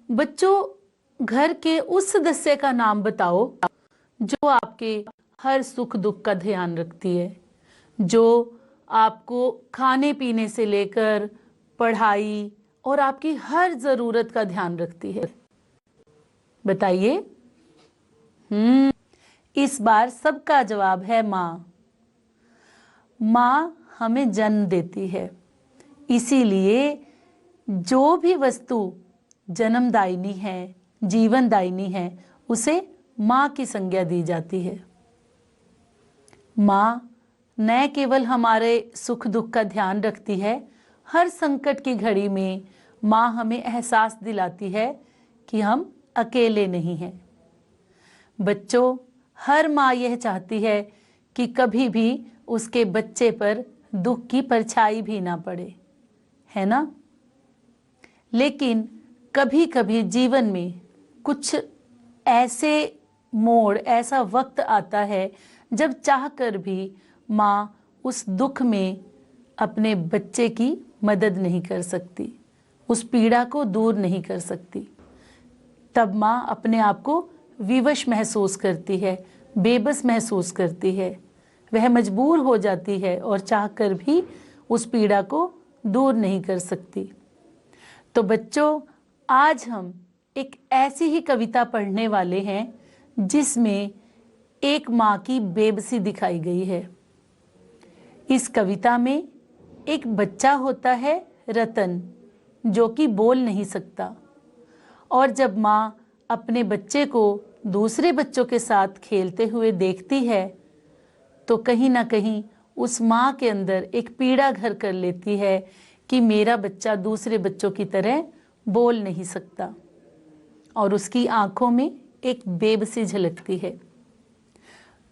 बच्चों, घर के उस सदस्य का नाम बताओ जो आपके हर सुख दुख का ध्यान रखती है, जो आपको खाने पीने से लेकर पढ़ाई और आपकी हर जरूरत का ध्यान रखती है। बताइए। इस बार सबका जवाब है माँ। माँ हमें जन्म देती है, इसीलिए जो भी वस्तु जन्मदायिनी है, जीवनदायिनी है, उसे माँ की संज्ञा दी जाती है। माँ न केवल हमारे सुख दुख का ध्यान रखती है, हर संकट की घड़ी में माँ हमें एहसास दिलाती है कि हम अकेले नहीं हैं। बच्चों, हर माँ यह चाहती है कि कभी भी उसके बच्चे पर दुख की परछाई भी ना पड़े, है ना? लेकिन कभी कभी जीवन में कुछ ऐसे मोड़, ऐसा वक्त आता है जब चाहकर भी माँ उस दुख में अपने बच्चे की मदद नहीं कर सकती, उस पीड़ा को दूर नहीं कर सकती। तब माँ अपने आप को विवश महसूस करती है, बेबस महसूस करती है। वह मजबूर हो जाती है और चाहकर भी उस पीड़ा को दूर नहीं कर सकती। तो बच्चों, आज हम एक ऐसी ही कविता पढ़ने वाले हैं जिसमें एक माँ की बेबसी दिखाई गई है। इस कविता में एक बच्चा होता है रतन, जो कि बोल नहीं सकता, और जब माँ अपने बच्चे को दूसरे बच्चों के साथ खेलते हुए देखती है तो कहीं ना कहीं उस माँ के अंदर एक पीड़ा घर कर लेती है कि मेरा बच्चा दूसरे बच्चों की तरह बोल नहीं सकता, और उसकी आंखों में एक बेबसी झलकती है।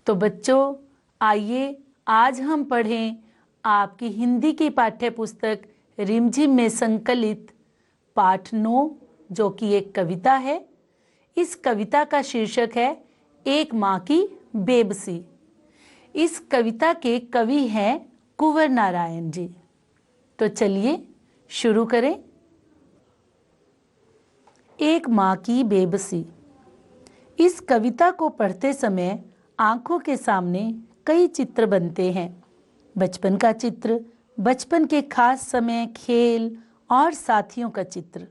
तो बच्चों, आइए आज हम पढ़ें आपकी हिंदी की पाठ्य पुस्तक रिमझिम में संकलित पाठ 9, जो कि एक कविता है। इस कविता का शीर्षक है एक माँ की बेबसी। इस कविता के कवि हैं कुंवर नारायण जी। तो चलिए शुरू करें। एक माँ की बेबसी। इस कविता को पढ़ते समय आंखों के सामने कई चित्र बनते हैं। बचपन का चित्र, बचपन के खास समय, खेल और साथियों का चित्र।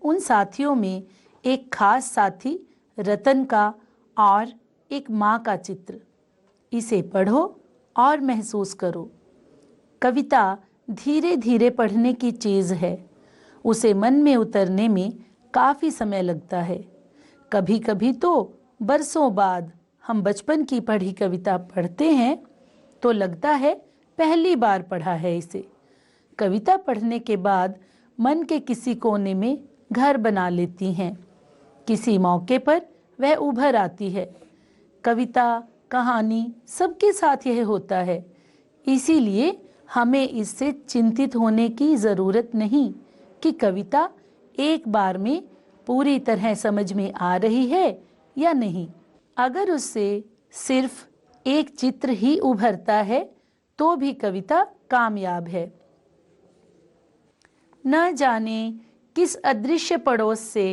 उन साथियों में एक खास साथी रतन का और एक माँ का चित्र। इसे पढ़ो और महसूस करो। कविता धीरे धीरे पढ़ने की चीज़ है, उसे मन में उतरने में काफ़ी समय लगता है। कभी कभी तो बरसों बाद हम बचपन की पढ़ी कविता पढ़ते हैं तो लगता है पहली बार पढ़ा है इसे। कविता पढ़ने के बाद मन के किसी कोने में घर बना लेती हैं। किसी मौके पर वह उभर आती है। कविता, कहानी सबके साथ यह होता है, इसीलिए हमें इससे चिंतित होने की ज़रूरत नहीं कि कविता एक बार में पूरी तरह समझ में आ रही है या नहीं। अगर उससे सिर्फ एक चित्र ही उभरता है तो भी कविता कामयाब है। न जाने किस अदृश्य पड़ोस से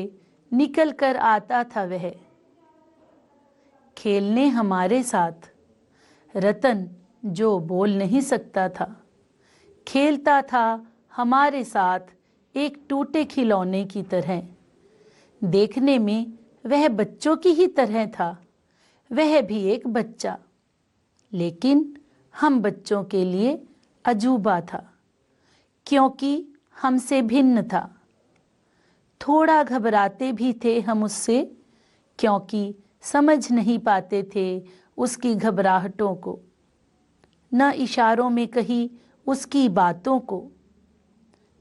निकल कर आता था वह, खेलने हमारे साथ। रतन जो बोल नहीं सकता था, खेलता था हमारे साथ एक टूटे खिलौने की तरह। देखने में वह बच्चों की ही तरह था, वह भी एक बच्चा, लेकिन हम बच्चों के लिए अजूबा था, क्योंकि हमसे भिन्न था। थोड़ा घबराते भी थे हम उससे, क्योंकि समझ नहीं पाते थे उसकी घबराहटों को, न इशारों में कही उसकी बातों को,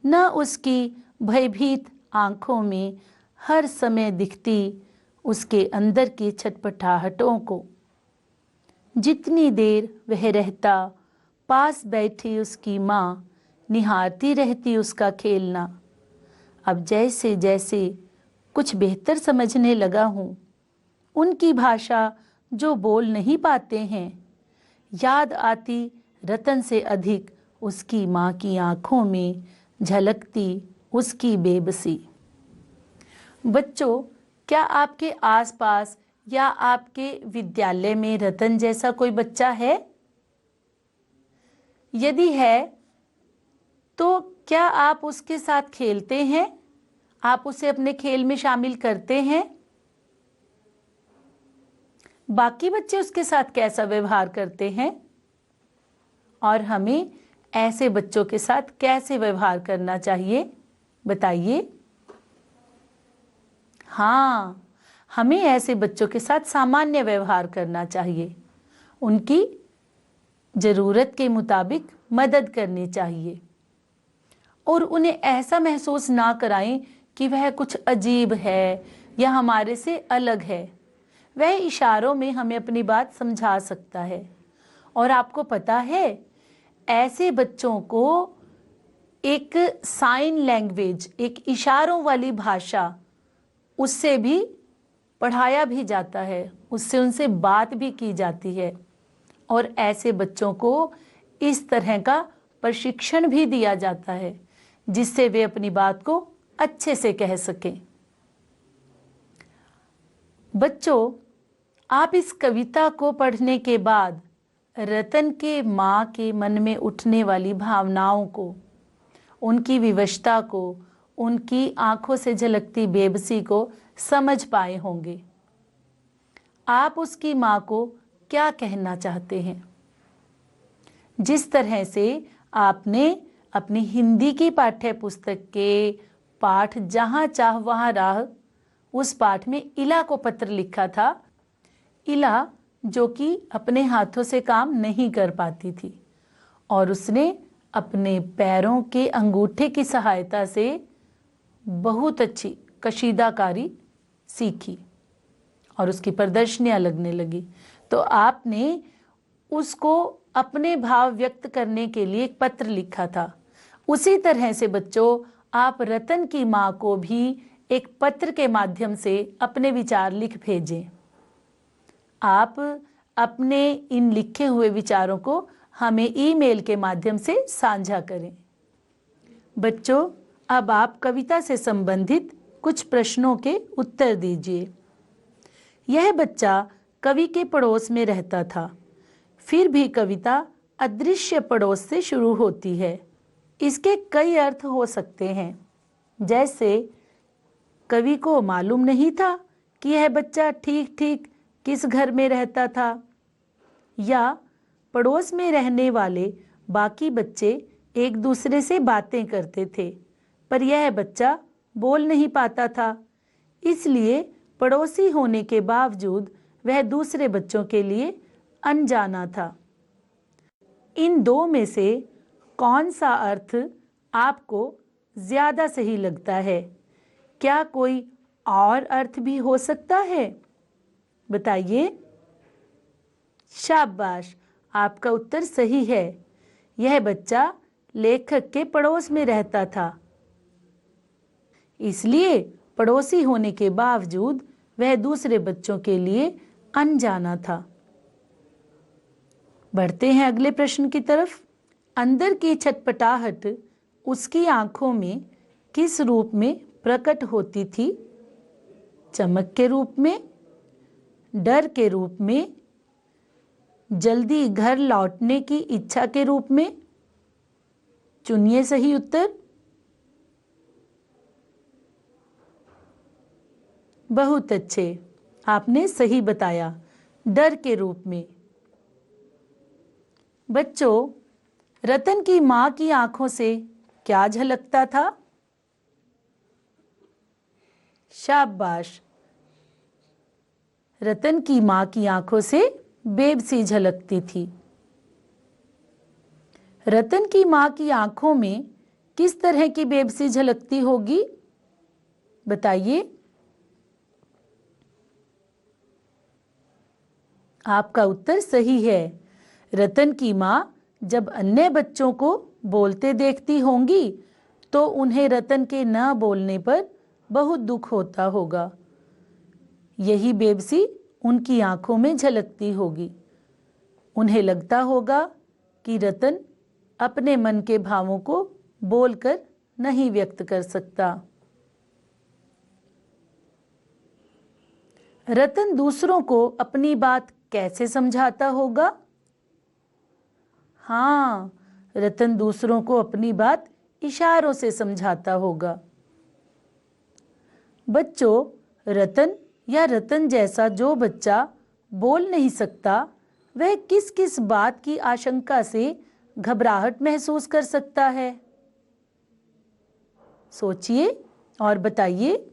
न उसकी भयभीत आंखों में हर समय दिखती उसके अंदर की छटपटाहटों को। जितनी देर वह रहता, पास बैठी उसकी माँ निहारती रहती उसका खेलना। अब जैसे जैसे कुछ बेहतर समझने लगा हूँ, उनकी भाषा जो बोल नहीं पाते हैं, याद आती रतन से अधिक उसकी माँ की आंखों में झलकती उसकी बेबसी। बच्चों, क्या आपके आसपास या आपके विद्यालय में रतन जैसा कोई बच्चा है? यदि है तो क्या आप उसके साथ खेलते हैं? आप उसे अपने खेल में शामिल करते हैं? बाकी बच्चे उसके साथ कैसा व्यवहार करते हैं? और हमें ऐसे बच्चों के साथ कैसे व्यवहार करना चाहिए, बताइए। हाँ, हमें ऐसे बच्चों के साथ सामान्य व्यवहार करना चाहिए। उनकी ज़रूरत के मुताबिक मदद करनी चाहिए और उन्हें ऐसा महसूस ना कराएं कि वह कुछ अजीब है या हमारे से अलग है। वह इशारों में हमें अपनी बात समझा सकता है। और आपको पता है, ऐसे बच्चों को एक साइन लैंग्वेज, एक इशारों वाली भाषा, उससे भी पढ़ाया भी जाता है, उससे उनसे बात भी की जाती है और ऐसे बच्चों को इस तरह का प्रशिक्षण भी दिया जाता है जिससे वे अपनी बात को अच्छे से कह सकें। बच्चों, आप इस कविता को पढ़ने के बाद रतन के माँ के मन में उठने वाली भावनाओं को, उनकी विवशता को, उनकी आंखों से झलकती बेबसी को समझ पाए होंगे। आप उसकी माँ को क्या कहना चाहते हैं? जिस तरह से आपने अपनी हिंदी की पाठ्य पुस्तक के पाठ जहाँ चाह वहाँ राह, उस पाठ में इला को पत्र लिखा था। इला जो कि अपने हाथों से काम नहीं कर पाती थी और उसने अपने पैरों के अंगूठे की सहायता से बहुत अच्छी कशीदाकारी सीखी और उसकी प्रदर्शनियां लगने लगी। तो आपने उसको अपने भाव व्यक्त करने के लिए एक पत्र लिखा था। उसी तरह से बच्चों, आप रतन की माँ को भी एक पत्र के माध्यम से अपने विचार लिख भेजें। आप अपने इन लिखे हुए विचारों को हमें ईमेल के माध्यम से साझा करें। बच्चों, अब आप कविता से संबंधित कुछ प्रश्नों के उत्तर दीजिए। यह बच्चा कवि के पड़ोस में रहता था, फिर भी कविता अदृश्य पड़ोस से शुरू होती है। इसके कई अर्थ हो सकते हैं, जैसे कवि को मालूम नहीं था कि यह बच्चा ठीक ठीक किस घर में रहता था, या पड़ोस में रहने वाले बाकी बच्चे एक दूसरे से बातें करते थे पर यह बच्चा बोल नहीं पाता था, इसलिए पड़ोसी होने के बावजूद वह दूसरे बच्चों के लिए अनजाना था। इन दो में से कौन सा अर्थ आपको ज्यादा सही लगता है? क्या कोई और अर्थ भी हो सकता है? बताइए। शाबाश, आपका उत्तर सही है। यह बच्चा लेखक के पड़ोस में रहता था, इसलिए पड़ोसी होने के बावजूद वह दूसरे बच्चों के लिए अनजाना था। बढ़ते हैं अगले प्रश्न की तरफ। अंदर की छटपटाहट उसकी आंखों में किस रूप में प्रकट होती थी? चमक के रूप में, डर के रूप में, जल्दी घर लौटने की इच्छा के रूप में? चुनिए सही उत्तर। बहुत अच्छे, आपने सही बताया, डर के रूप में। बच्चों, रतन की मां की आंखों से क्या झलकता था? शाबाश, रतन की मां की आंखों से बेबसी झलकती थी। रतन की मां की आंखों में किस तरह की बेबसी झलकती होगी? बताइए। आपका उत्तर सही है। रतन की मां जब अन्य बच्चों को बोलते देखती होंगी तो उन्हें रतन के न बोलने पर बहुत दुख होता होगा। यही बेबसी उनकी आंखों में झलकती होगी। उन्हें लगता होगा कि रतन अपने मन के भावों को बोलकर नहीं व्यक्त कर सकता। रतन दूसरों को अपनी बात कैसे समझाता होगा? हाँ, रतन दूसरों को अपनी बात इशारों से समझाता होगा। बच्चों, रतन या रतन जैसा जो बच्चा बोल नहीं सकता, वह किस किस बात की आशंका से घबराहट महसूस कर सकता है? सोचिए और बताइए।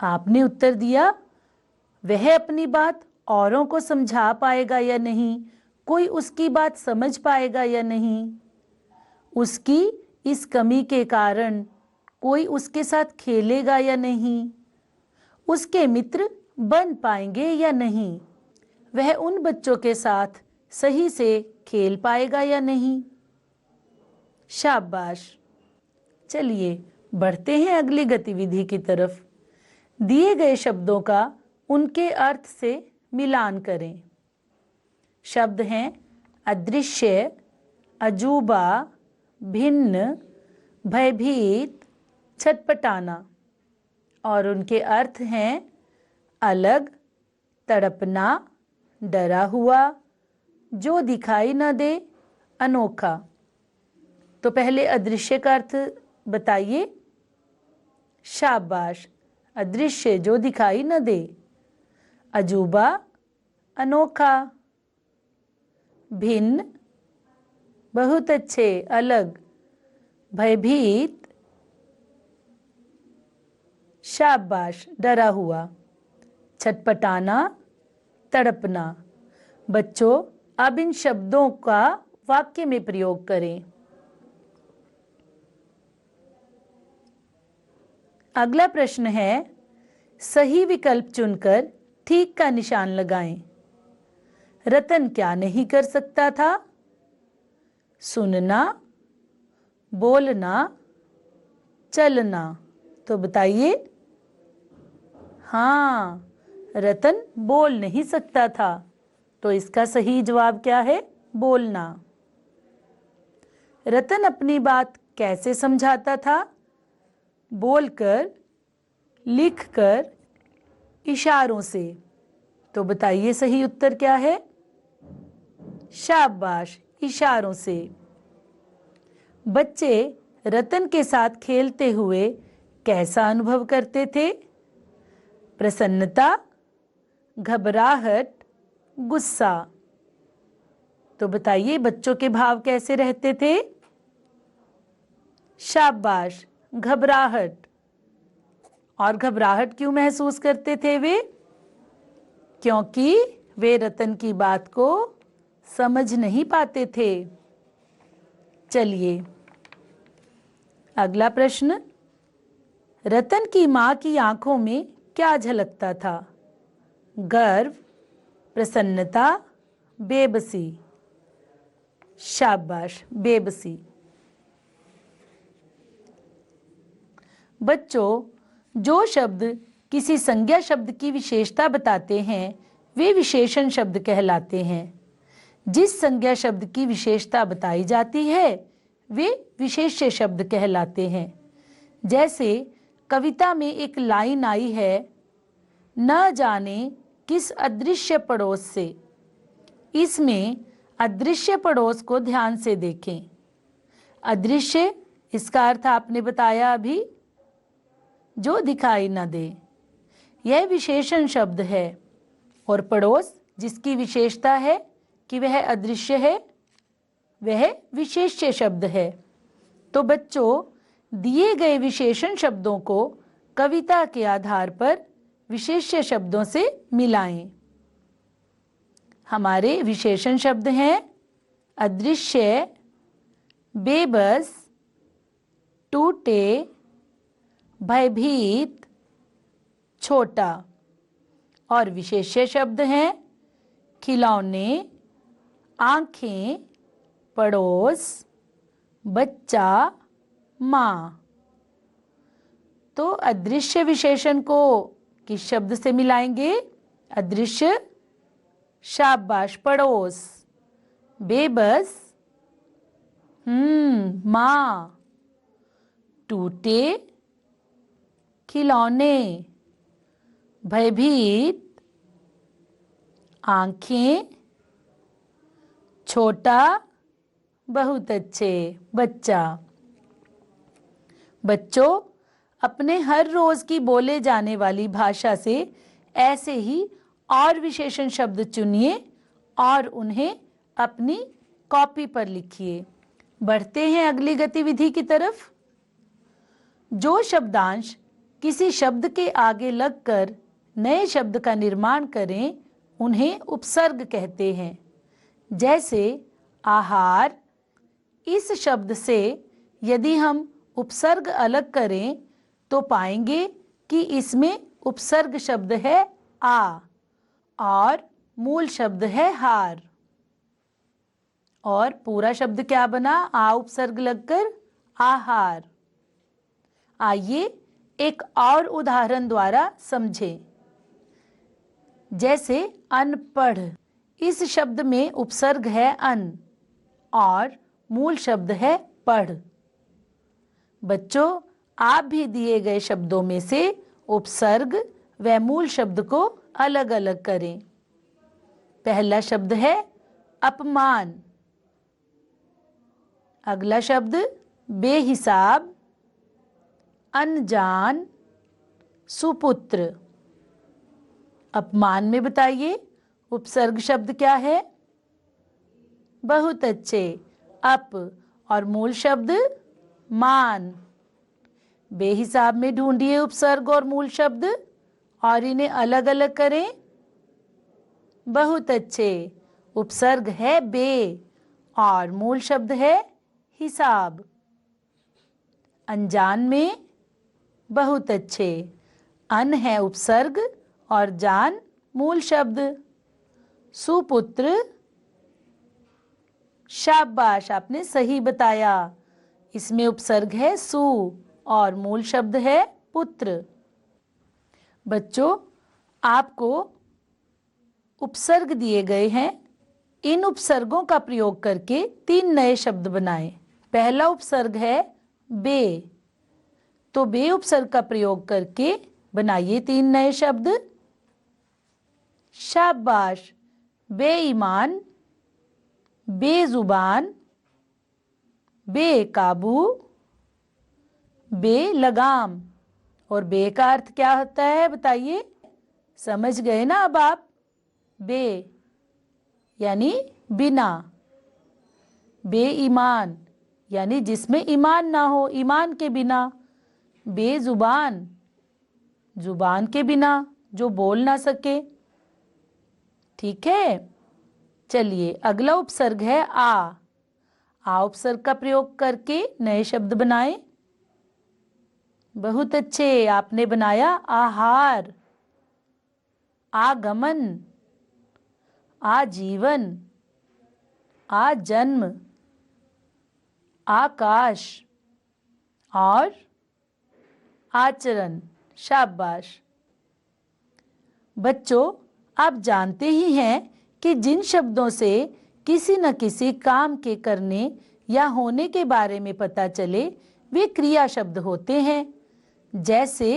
आपने उत्तर दिया, वह अपनी बात औरों को समझा पाएगा या नहीं, कोई उसकी बात समझ पाएगा या नहीं, उसकी इस कमी के कारण कोई उसके साथ खेलेगा या नहीं, उसके मित्र बन पाएंगे या नहीं, वह उन बच्चों के साथ सही से खेल पाएगा या नहीं। शाबाश। चलिए बढ़ते हैं अगली गतिविधि की तरफ। दिए गए शब्दों का उनके अर्थ से मिलान करें। शब्द हैं अदृश्य, अजूबा, भिन्न, भयभीत, छटपटाना, और उनके अर्थ हैं अलग, तड़पना, डरा हुआ, जो दिखाई न दे, अनोखा। तो पहले अदृश्य का अर्थ बताइए। शाबाश। अदृश्य, जो दिखाई न दे। अजूबा, अनोखा। भिन्न, बहुत अच्छे, अलग। भयभीत, शाबाश, डरा हुआ। छटपटाना, तड़पना। बच्चों, अब इन शब्दों का वाक्य में प्रयोग करें। अगला प्रश्न है, सही विकल्प चुनकर ठीक का निशान लगाएं। रतन क्या नहीं कर सकता था? सुनना, बोलना, चलना। तो बताइए। हाँ, रतन बोल नहीं सकता था, तो इसका सही जवाब क्या है? बोलना। रतन अपनी बात कैसे समझाता था? बोलकर, लिखकर, इशारों से। तो बताइए सही उत्तर क्या है? शाबाश, इशारों से। बच्चे रतन के साथ खेलते हुए कैसा अनुभव करते थे? प्रसन्नता, घबराहट, गुस्सा। तो बताइए बच्चों के भाव कैसे रहते थे? शाबाश, घबराहट। और घबराहट क्यों महसूस करते थे वे? क्योंकि वे रतन की बात को समझ नहीं पाते थे। चलिए अगला प्रश्न। रतन की मां की आंखों में क्या झलकता था? गर्व, प्रसन्नता, बेबसी। शाबाश, बेबसी। बच्चों, जो शब्द किसी संज्ञा शब्द की विशेषता बताते हैं वे विशेषण शब्द कहलाते हैं। जिस संज्ञा शब्द की विशेषता बताई जाती है वे विशेष्य शब्द कहलाते हैं। जैसे कविता में एक लाइन आई है, न जाने किस अदृश्य पड़ोस से। इसमें अदृश्य पड़ोस को ध्यान से देखें। अदृश्य, इसका अर्थ आपने बताया अभी, जो दिखाई न दे। यह विशेषण शब्द है और पड़ोस जिसकी विशेषता है कि वह अदृश्य है, वह विशेष्य शब्द है। तो बच्चों, दिए गए विशेषण शब्दों को कविता के आधार पर विशेष्य शब्दों से मिलाएं। हमारे विशेषण शब्द हैं अदृश्य, बेबस, टूटे, भयभीत, छोटा। और विशेष्य शब्द हैं खिलौने, आंखें, पड़ोस, बच्चा, माँ। तो अदृश्य विशेषण को किस शब्द से मिलाएंगे? अदृश्य, शाबाश, पड़ोस। बेबस, माँ। टूटे, खिलौने, भयभीत, आंखें, छोटा, बहुत अच्छे, बच्चा। बच्चों, अपने हर रोज की बोले जाने वाली भाषा से ऐसे ही और विशेषण शब्द चुनिए और उन्हें अपनी कॉपी पर लिखिए। बढ़ते हैं अगली गतिविधि की तरफ। जो शब्दांश किसी शब्द के आगे लगकर नए शब्द का निर्माण करें उन्हें उपसर्ग कहते हैं। जैसे आहार, इस शब्द से यदि हम उपसर्ग अलग करें तो पाएंगे कि इसमें उपसर्ग शब्द है आ और मूल शब्द है हार। और पूरा शब्द क्या बना? आ उपसर्ग लगकर आहार। आइए एक और उदाहरण द्वारा समझें। जैसे अनपढ़, इस शब्द में उपसर्ग है अन और मूल शब्द है पढ़। बच्चों, आप भी दिए गए शब्दों में से उपसर्ग व मूल शब्द को अलग अलग करें। पहला शब्द है अपमान। अगला शब्द बेहिसाब, अनजान, सुपुत्र। अपमान में बताइए उपसर्ग शब्द क्या है? बहुत अच्छे, अप, और मूल शब्द मान। बेहिसाब में ढूंढिए उपसर्ग और मूल शब्द और इन्हें अलग अलग करें। बहुत अच्छे, उपसर्ग है बे और मूल शब्द है हिसाब। अनजान में बहुत अच्छे, अन है उपसर्ग और जान मूल शब्द। सुपुत्र, शाबाश, आपने सही बताया। इसमें उपसर्ग है सु और मूल शब्द है पुत्र। बच्चों, आपको उपसर्ग दिए गए हैं। इन उपसर्गों का प्रयोग करके 3 नए शब्द बनाएं। पहला उपसर्ग है बे, तो बे उपसर्ग का प्रयोग करके बनाइए 3 नए शब्द। शाबाश, बेईमान, बेजुबान, बेकाबू, बेलगाम। और बे का अर्थ क्या होता है बताइए? समझ गए ना अब आप? बे यानी बिना, बेईमान यानी जिसमें ईमान ना हो, ईमान के बिना, बेजुबान जुबान के बिना, जो बोल ना सके। ठीक है, चलिए अगला उपसर्ग है आ उपसर्ग का प्रयोग करके नए शब्द बनाएं। बहुत अच्छे, आपने बनाया आहार, आगमन, आजीवन, आजन्म, आकाश और आचरण। शाबाश। बच्चों, आप जानते ही हैं कि जिन शब्दों से किसी न किसी काम के करने या होने के बारे में पता चले वे क्रिया शब्द होते हैं। जैसे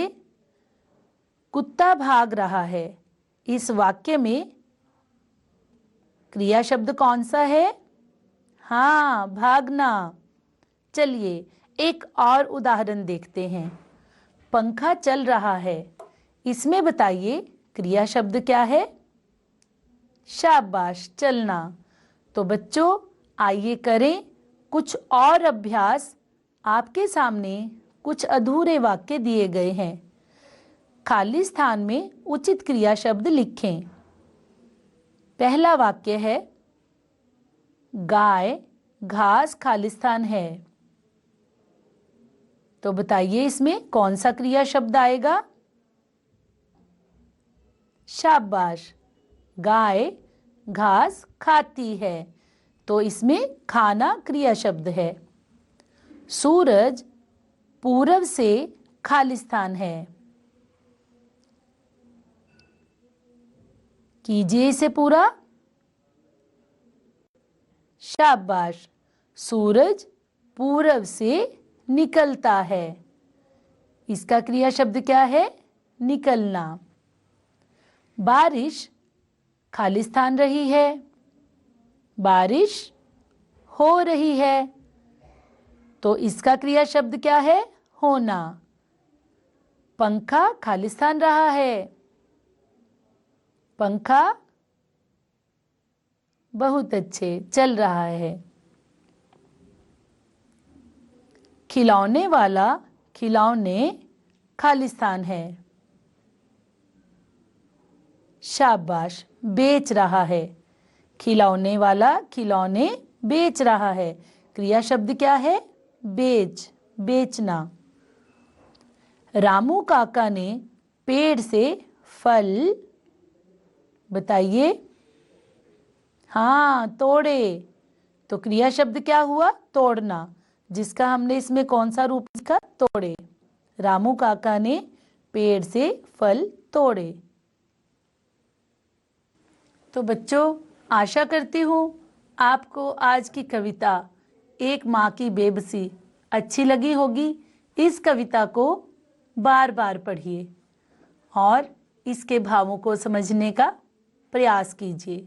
कुत्ता भाग रहा है, इस वाक्य में क्रिया शब्द कौन सा है? हाँ, भागना। चलिए एक और उदाहरण देखते हैं। पंखा चल रहा है, इसमें बताइए क्रिया शब्द क्या है? शाबाश, चलना। तो बच्चों, आइए करें कुछ और अभ्यास। आपके सामने कुछ अधूरे वाक्य दिए गए हैं। खाली स्थान में उचित क्रिया शब्द लिखें। पहला वाक्य है गाय घास खालिस्तान है। तो बताइए इसमें कौन सा क्रिया शब्द आएगा? शाबाश, गाय घास खाती है, तो इसमें खाना क्रिया शब्द है। सूरज पूरब से खालिस्तान है। कीजिए इसे पूरा। शाबाश, सूरज पूरब से निकलता है। इसका क्रिया शब्द क्या है? निकलना। बारिश खालिस्तान रही है, बारिश हो रही है, तो इसका क्रिया शब्द क्या है? होना। पंखा खालिस्तान रहा है, पंखा बहुत अच्छे चल रहा है। खिलौने वाला खिलौने खालिस्तान है, शाबाश, बेच रहा है। खिलौने वाला खिलौने बेच रहा है। क्रिया शब्द क्या है? बेच, बेचना। रामू काका ने पेड़ से फल, बताइए, हाँ, तोड़े। तो क्रिया शब्द क्या हुआ? तोड़ना, जिसका हमने इसमें कौन सा रूप सीखा? तोड़े। रामू काका ने पेड़ से फल तोड़े। तो बच्चों, आशा करती हूँ आपको आज की कविता एक माँ की बेबसी अच्छी लगी होगी। इस कविता को बार बार पढ़िए और इसके भावों को समझने का प्रयास कीजिए।